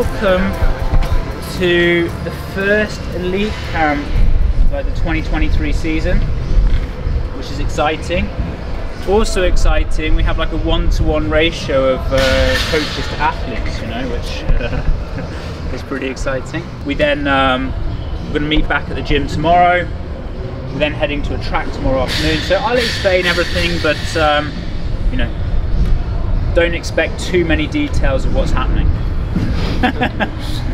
welcome to the first elite camp, like the 2023 season, which is exciting. Also exciting, we have like a 1-to-1 ratio of coaches to athletes, you know, which is pretty exciting. We then we're going to meet back at the gym tomorrow. We're then heading to a track tomorrow afternoon. So I'll explain everything, but you know, don't expect too many details of what's happening.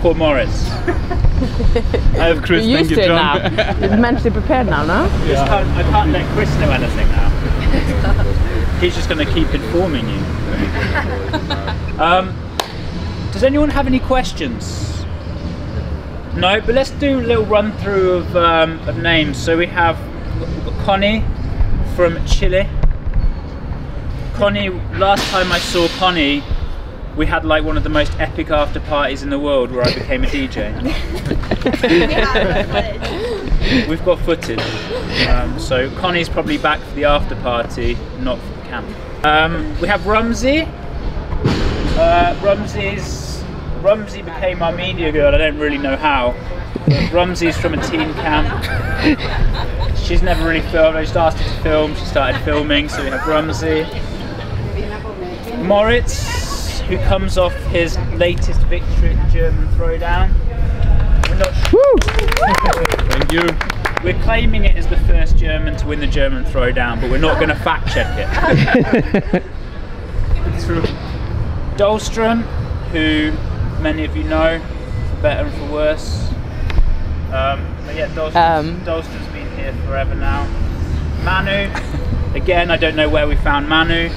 Poor Moritz. I have Chris. You're used to it now. You're mentally prepared now, no? Yeah. I can't let Chris know anything now. He's just going to keep informing you. Does anyone have any questions? No, but let's do a little run through of names. So we've got Connie from Chile. Connie, last time I saw Connie, we had like one of the most epic after parties in the world where I became a DJ. We've got footage. So Connie's probably back for the after party, not for the camp. We have Rumsey. Rumsey became our media girl, I don't really know how. Rumsey's from a teen camp. She's never really filmed, I just asked her to film, she started filming, so we have Rumsey. Moritz, who comes off his latest victory at the German Throwdown. We're not sure. Thank you. We're claiming it as the first German to win the German Throwdown, but we're not going to fact check it. Dahlström, who many of you know, for better and for worse. But yeah, Dahlström's been here forever now. Manu, again, I don't know where we found Manu,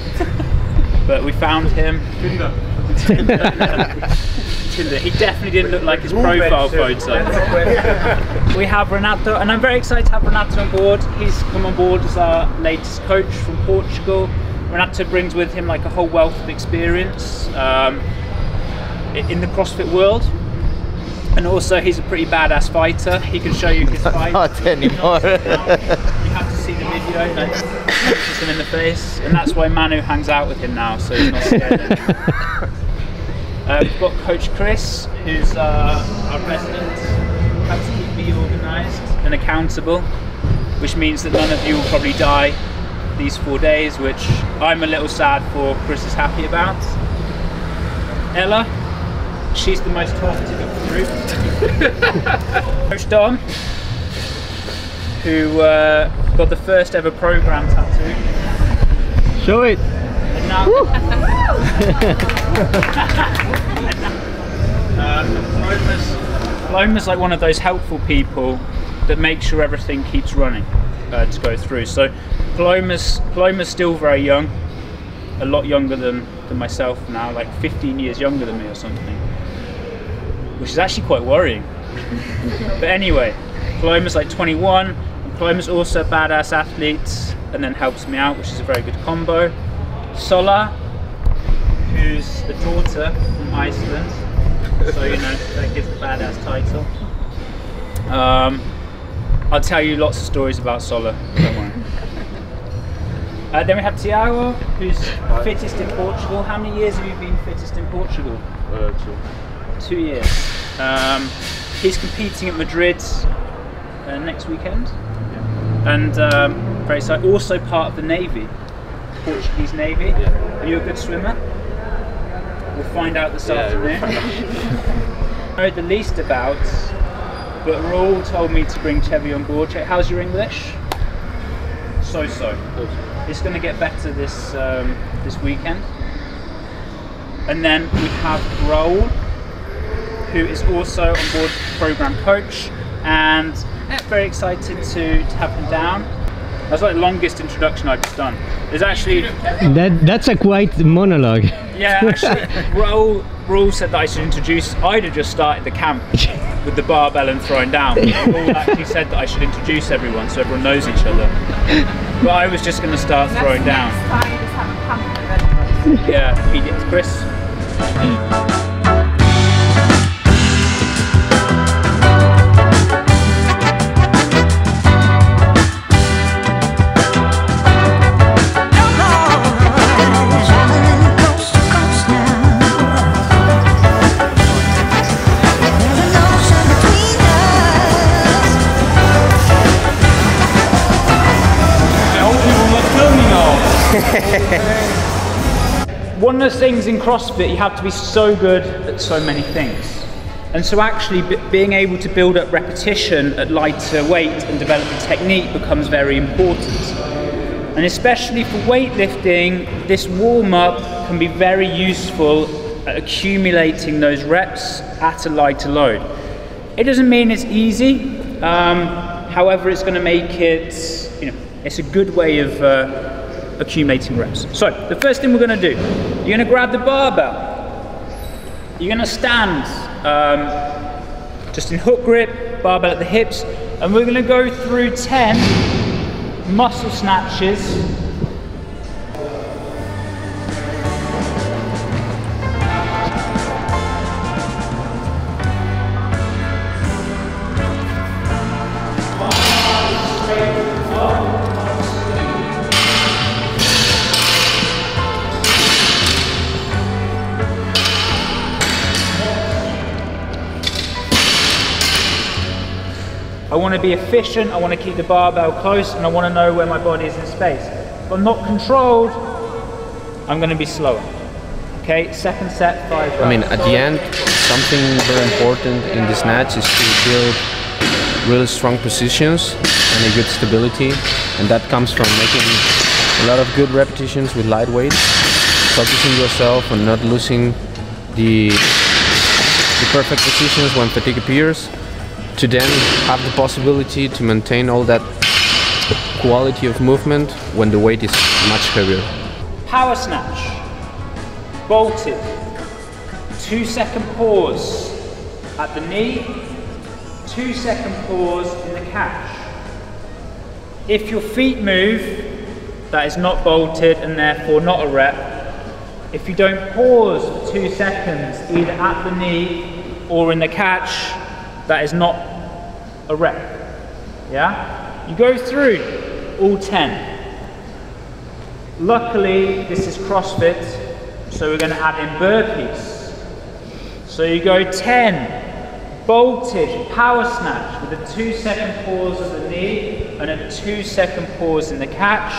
but we found him. Tinder. He definitely didn't look like his profile photo. We have Renato, and I'm very excited to have Renato on board. He's come on board as our latest coach from Portugal. Renato brings with him like a whole wealth of experience in the CrossFit world. And also he's a pretty badass fighter. He can show you his fight. Not anymore. You have to see the video, like, punches him in the face. And that's why Manu hangs out with him now, so he's not scared anymore. We've got Coach Chris, who's our president. Has to keep me organised and accountable, which means that none of you will probably die these 4 days, which I'm a little sad for. Chris is happy about. Ella, she's the most talkative of the group. Coach Dom, who got the first ever Progrm tattoo. Show it. And now, Loma's like one of those helpful people that make sure everything keeps running to go through. So Paloma's still very young, a lot younger than myself now, like 15 years younger than me or something, which is actually quite worrying. But anyway, Paloma's like 21, and Paloma's also a badass athlete and then helps me out, which is a very good combo. Sola, who's the daughter from Iceland, so you know, that gives the badass title. I'll tell you lots of stories about Sola, don't worry. Then we have Tiago, who's fittest in Portugal. How many years have you been fittest in Portugal? 2 years. He's competing at Madrid next weekend. Yeah. And very excited. Also part of the Navy, Portuguese Navy. Yeah. Are you a good swimmer? We'll find out this afternoon. I know the least about, but Raul told me to bring Chevy on board. How's your English? So-so. It's going to get better this weekend. And then we have Raul, who is also on board Progrm coach, and very excited to have him down. That's like the longest introduction I've just done. There's actually that's a quite monologue. Yeah, actually, Raul said that I should introduce. I'd have just started the camp with the barbell and throwing down. Raul actually said that I should introduce everyone so everyone knows each other. But I was just going to start throwing down. Yeah, he did. Chris. One of the things in CrossFit, you have to be so good at so many things. And so actually being able to build up repetition at lighter weight and developing technique becomes very important. And especially for weightlifting, this warm-up can be very useful at accumulating those reps at a lighter load. It doesn't mean it's easy, however it's going to make it, it's a good way of accumulating reps. So the first thing we're going to do, you're going to grab the barbell. You're going to stand just in hook grip, barbell at the hips, and we're going to go through 10 muscle snatches. I want to be efficient, I want to keep the barbell close, and I want to know where my body is in space. If I'm not controlled, I'm going to be slower. Okay, second set, 5 reps. I mean, at the end, something very important in the snatch is to build really strong positions and a good stability, and that comes from making a lot of good repetitions with light weights, focusing yourself on not losing the perfect positions when fatigue appears, to then have the possibility to maintain all that quality of movement when the weight is much heavier. Power snatch, bolted, 2-second pause at the knee, 2-second pause in the catch. If your feet move, that is not bolted and therefore not a rep. If you don't pause for 2 seconds, either at the knee or in the catch, that is not a rep. Yeah? You go through all 10. Luckily, this is CrossFit, so we're going to add in burpees. So you go 10 bolted power snatch with a 2-second pause at the knee and a 2-second pause in the catch.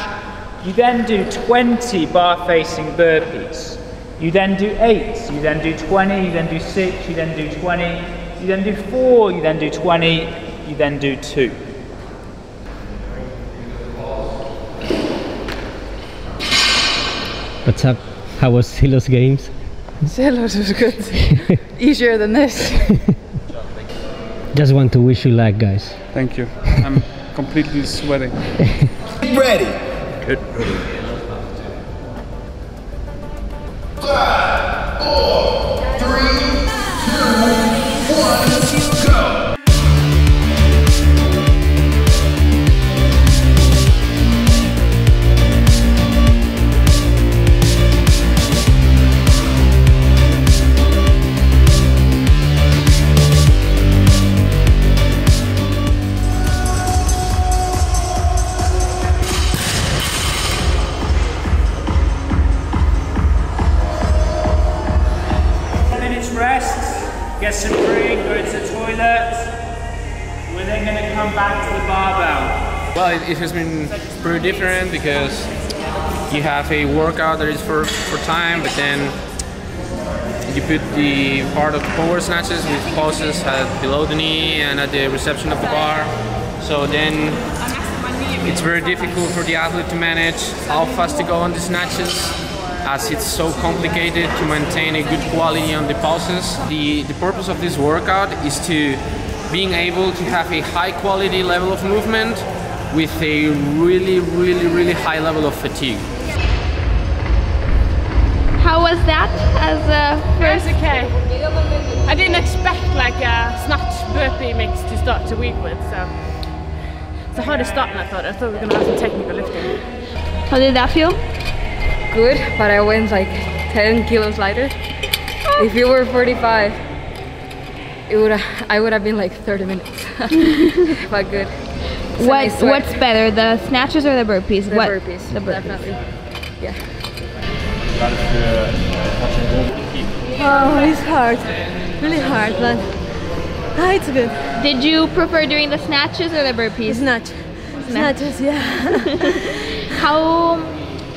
You then do 20 bar facing burpees. You then do 8, you then do 20, you then do 6, you then do 20, you then do 4, you then do 20, you then do 2. What's up? How was Silos games? Silos was good. Easier than this. Just want to wish you luck, guys. Thank you. I'm completely sweating. Ready. Good. 5, 4, 3, 2, 1, go! Get some drink, go to the toilet. We're then going to come back to the barbell. Well, it has been pretty different because you have a workout that is for time, but then you put the part of the power snatches with pauses at below the knee and at the reception of the bar. So then it's very difficult for the athlete to manage how fast to go on the snatches, as it's so complicated to maintain a good quality on the pauses. The purpose of this workout is to being able to have a high quality level of movement with a really high level of fatigue. How was that as a first? It was okay. I didn't expect like a snatch burpee mix to start the week with, so it's a harder start than I thought. I thought we were going to have some technical lifting. How did that feel? Good, but I went like 10 kilos lighter. If you were 45, I would have been like 30 minutes. But good. So What's better, the snatches or the burpees? The burpees. The burpees. Definitely. Yeah. Oh, it's hard. Really hard, but it's good. Did you prefer doing the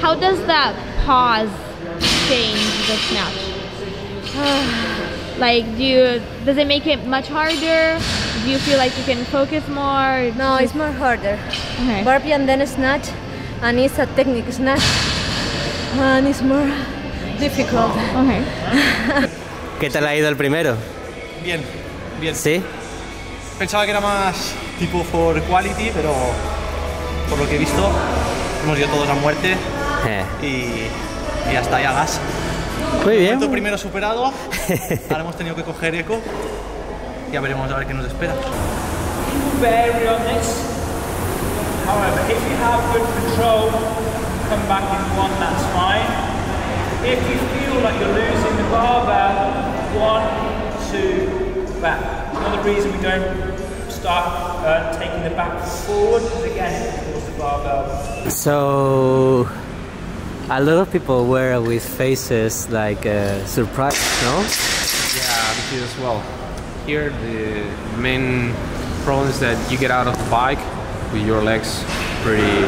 How does that pause change the snatch? Like, does it make it much harder? Do you feel like you can focus more? No, it's more harder. Okay. Burpee and then snatch, and it's a technique snatch, and it's more difficult. Okay. ¿Qué tal ha ido el primero? Bien, bien. ¿Sí? Pensaba que era más tipo for quality, pero por lo que he visto hemos ido todos a muerte y ya está, ya gas. Muy bien. El primero superado, ahora hemos tenido que coger eco, ya veremos a ver qué nos espera. Vary on this. However, if you have good control, come back in one, that's fine. If you feel like you're losing the barbell, 1, 2, back. Another reason we don't start taking the back forward, because again, it pulls the barbell. So, a lot of people were with faces like surprised, no? Yeah, me too as well. Here, the main problem is that you get out of the bike with your legs pretty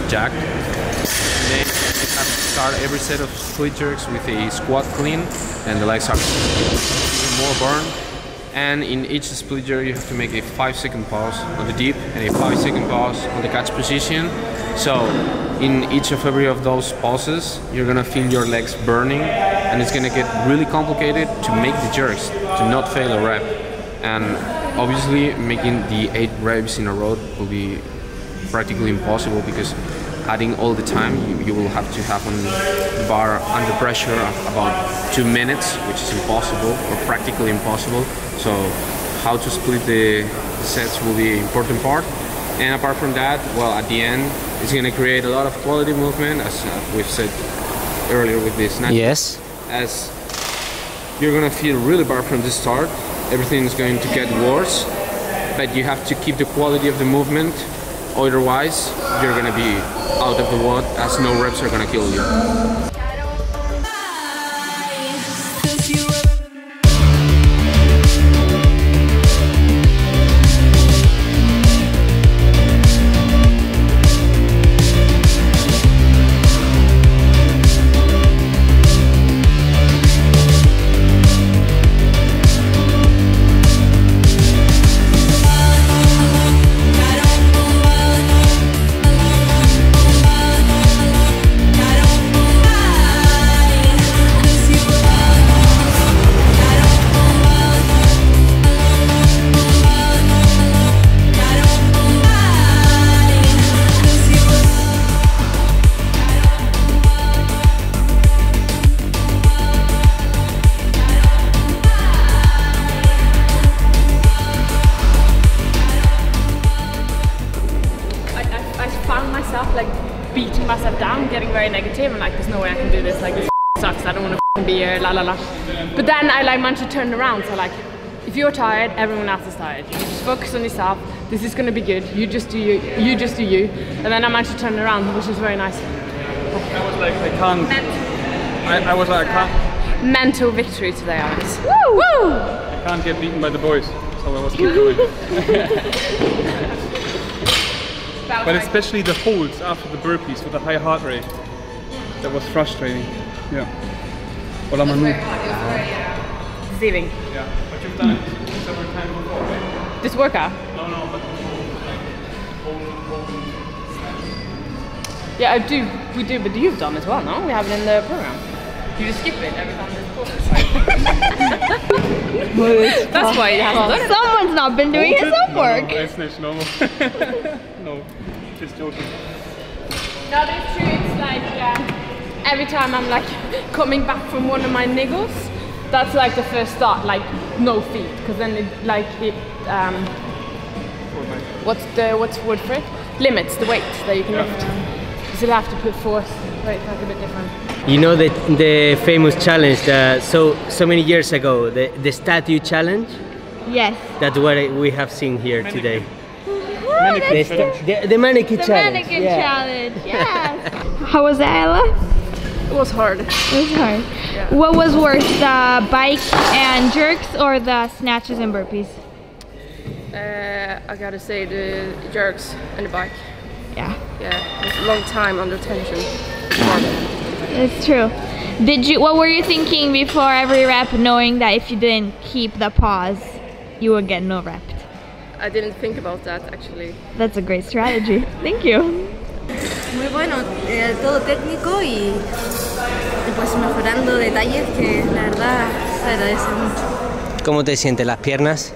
jacked. And then you have to start every set of split jerks with a squat clean, and the legs are even more burned. And in each split jerk, you have to make a 5-second pause on the deep and a 5-second pause on the catch position. So, in each of every of those pauses, you're gonna feel your legs burning, and it's gonna get really complicated to make the jerks, to not fail a rep. And obviously, making the 8 reps in a row will be practically impossible, because adding all the time, you will have to have on the bar under pressure about 2 minutes, which is impossible, or practically impossible. So how to split the sets will be an important part. And apart from that, well, at the end, it's going to create a lot of quality movement, as we've said earlier with this snatch. Yes. As you're going to feel really bad from the start, everything is going to get worse, but you have to keep the quality of the movement, otherwise you're going to be out of the WOD, as no reps are going to kill you. Beating myself down, getting very negative, and like, there's no way I can do this, like, this sucks, I don't want to be here, la la la. But then I like managed to turn around, so like, if you're tired, everyone else is tired. You just focus on yourself, this is going to be good, you just do you just do you. And then I managed to turn around, which is very nice. I was like, I can't. I was like, I can't. Mental victory today, Alex. Woo! Woo! I can't get beaten by the boys, so I was keep going. But especially the holds after the burpees with a high heart rate. That was frustrating. Yeah. Hola Manu. Deceiving. Yeah, but you've done it several times before. This workout? No, but yeah, I do. We do, but you've done as well, no? We have it in the program. You just skip it every time there's a That's why you haven't done it. Someone's not been doing his homework. No, it's not normal. No, just joking. No, but it's true. It's like every time I'm like coming back from one of my niggles, that's like the first start, like no feet, because then it like it what's the word for it? Limits the weight that you can lift. So you have to put force. Right, it's like a bit different. You know the famous challenge so many years ago, the statue challenge? Yes. That's what we have seen here today. The The mannequin challenge. mannequin challenge, yes. How was that, Ella? It was hard. It was hard. Yeah. What was worse, the bike and jerks or the snatches and burpees? I gotta say the jerks and the bike. Yeah. Yeah, it's a long time under tension. It's true. What were you thinking before every rep, knowing that if you didn't keep the pause, you would get no rep? I didn't think about that actually. That's a great strategy. Thank you. Muy bueno, todo técnico y pues mejorando detalles que la verdad se agradece mucho. ¿Cómo te sientes las piernas?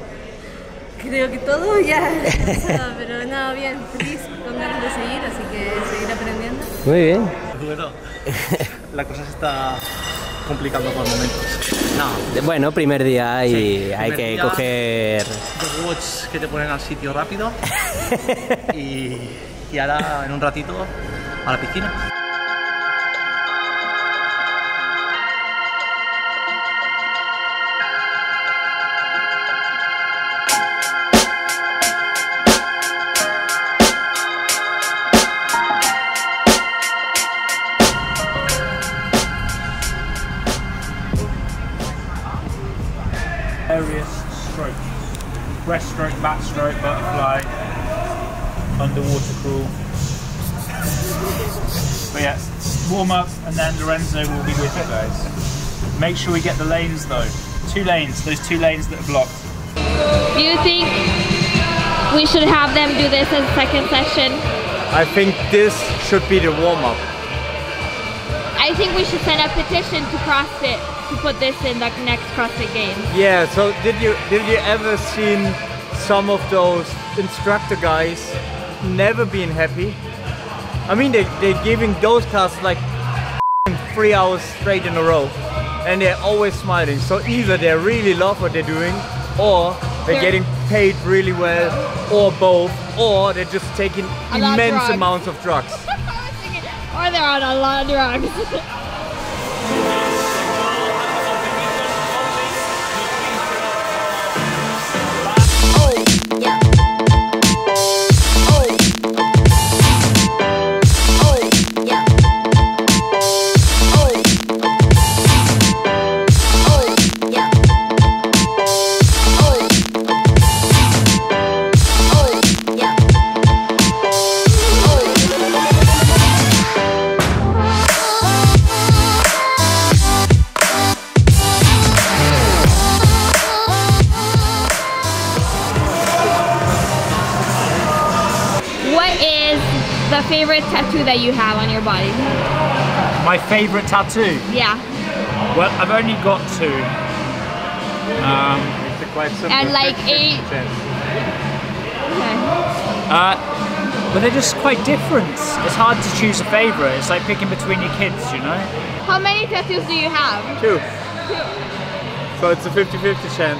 Creo que todo ya pasado, pero nada, bien, feliz, con ganas de seguir, así que seguir aprendiendo. Muy bien. Bueno, la cosa se está complicando por momentos. No. Bueno, primer día y Sí, hay primer que día, coger... Dos watts que te ponen al sitio rápido y ahora en un ratito a la piscina. Various strokes. Breaststroke, backstroke, butterfly, underwater crawl. But yeah, warm up and then Lorenzo will be with you guys. Make sure we get the lanes though. 2 lanes, those 2 lanes that are blocked. Do you think we should have them do this as a second session? I think this should be the warm-up. I think we should send a petition to CrossFit to put this in the next CrossFit Games. Yeah, so did you ever seen some of those instructor guys never being happy? I mean, they're giving those classes like 3 hours straight in a row and they're always smiling. So either they really love what they're doing or they're getting paid really well, or both, or they're just taking immense amounts of drugs. Or they're on a lot of drugs. The favorite tattoo that you have on your body? My favorite tattoo? Yeah. Well, I've only got 2. It's quite simple. And like 8. Okay. But they're just quite different. It's hard to choose a favorite. It's like picking between your kids, you know? How many tattoos do you have? 2. So it's a 50-50 chance.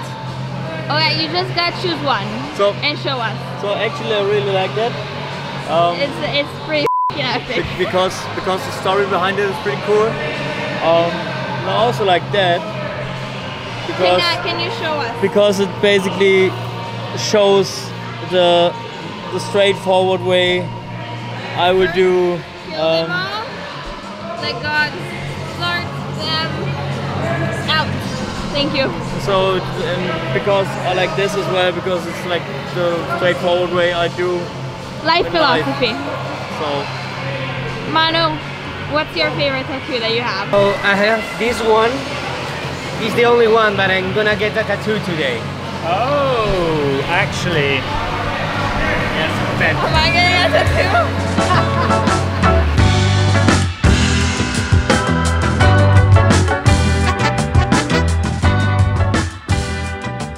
Okay, you just gotta choose one and show us. So actually I really like that. It's pretty epic. Because the story behind it is pretty cool. And I also like that. Because can you show us? Because it basically shows the straightforward way I would do. Let God sort them out. Thank you. So because I like this as well, because it's like the straightforward way I do. Life philosophy. So, Manu, what's your favorite tattoo that you have? Oh, I have this one. It's the only one, but I'm gonna get a tattoo today. Oh, actually. Yes, Ben. Am I getting a tattoo?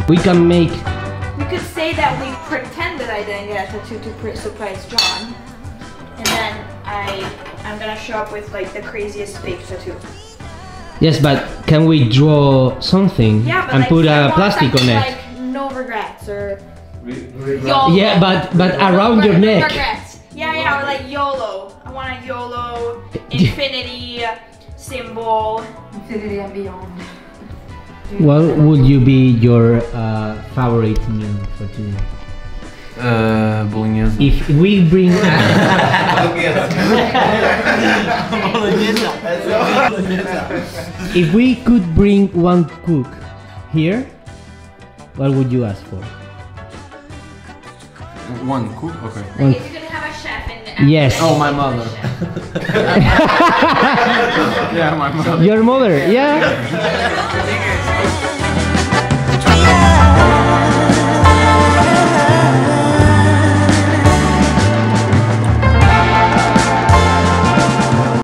We can make... We could say that we pretended I didn't get a tattoo to surprise John, and then I'm gonna show up with like the craziest fake tattoo. Yes, but can we draw something and like, put a plastic on it? Like no regrets or YOLO. Yeah, but around your neck. Regrets. Yeah, or like YOLO. I want a YOLO infinity symbol. Infinity and beyond. What would you be your favorite meal for today? Bolognese. If we bring... If we could bring one cook here, what would you ask for? One cook? Okay. If you could have a chef Yes. Oh, my mother. Yeah, my mother. Your mother, yeah.